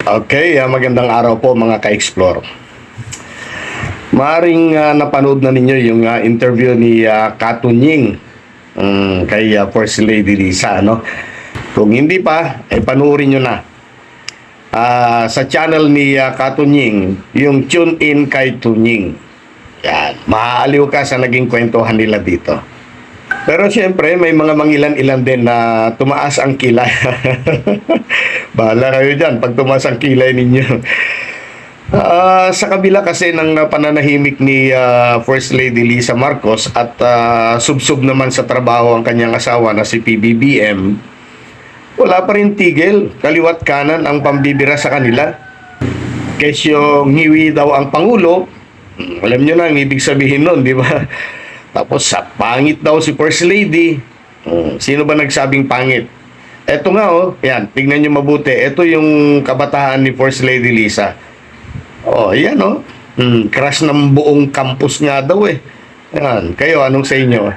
Okay, magandang araw po mga ka-explore. Maaring napanood na ninyo yung interview ni Katunying kay First Lady Lisa, no? Kung hindi pa, ay panoorin nyo na. Sa channel ni Katunying, yung Tune In kay Tunying. Yan, maaaliw ka sa naging kwentuhan nila dito. Pero siyempre, may mga mangilan-ilan din na tumaas ang kilay. Bahala kayo dyan pag tumaas ang kilay ninyo. Sa kabila kasi ng pananahimik ni First Lady Lisa Marcos at subsub naman sa trabaho ang kanyang asawa na si PBBM, wala pa rin tigil, kaliwat kanan ang pambibira sa kanila. Kesyo ngiwi daw ang Pangulo, alam nyo na ang ibig sabihin nun, di ba? Tapos sa pangit daw si First Lady. Sino ba nagsabing pangit? Eto nga yan, tignan nyo mabuti. Ito yung kabataan ni First Lady Lisa. Yan crush ng buong campus nga daw Yan, kayo anong sa inyo?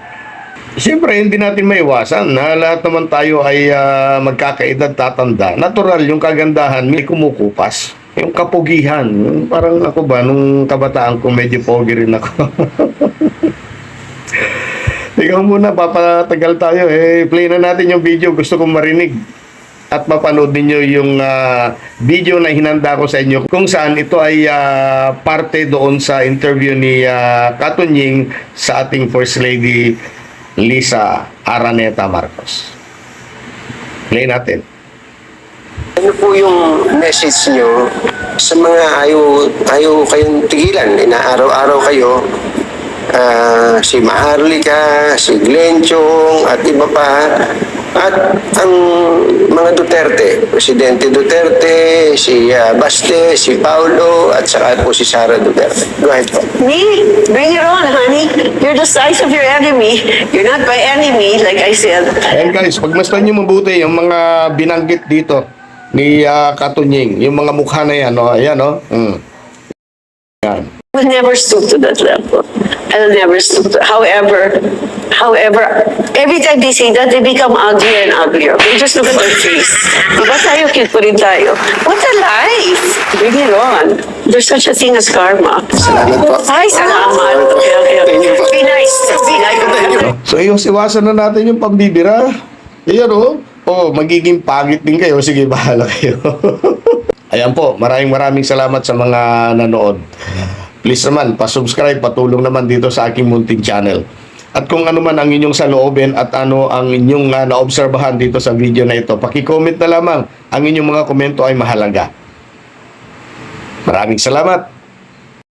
Siyempre, hindi natin maiwasan na lahat naman tayo ay magkakaedad, tatanda. Natural, yung kagandahan may kumukupas. Yung kapugihan. Yung parang ako ba, nung kabataan ko medyo pogi rin ako. Ikaw muna, papatagal tayo. Play na natin yung video. Gusto kong marinig. At mapanood ninyo yung video na hinanda ko sa inyo. Kung saan ito ay parte doon sa interview ni Katunying sa ating First Lady Lisa Araneta Marcos. Play natin. Ano po yung message nyo sa mga ayaw kayong tigilan? Inaaraw-araw kayo. Si Maharlika, si Glenn Chong, at iba pa. At ang mga Duterte, Presidente Duterte, si Baste, si Paulo, at saka po si Sara Duterte. Go ahead po. Me? Bring it on, honey. You're the size of your enemy. You're not my enemy, like I said. Ayan guys, pagmasdan nyo mabuti yung mga binanggit dito ni Katunying. Yung mga mukha na yan, ayan Yan. I will never stoop to that level. I will never stoop to. However, every time they say that, they become uglier and uglier. Okay, just look at their face. Diba tayo, cute pa rin tayo. What a life! Bring it on. There's such a thing as karma. Salamat po. Ay, salamat. Okay. Be nice. Be nice. So, iwasan na natin yung pambibira. Ayan magiging pagit din kayo. Sige, bahala kayo. Ayan po, maraming salamat sa mga nanood. Please naman, pa-subscribe, patulong naman dito sa aking munting channel. At kung ano man ang inyong saloobin at ano ang inyong naobserbahan dito sa video na ito, paki-comment na lamang. Ang inyong mga komento ay mahalaga. Maraming salamat.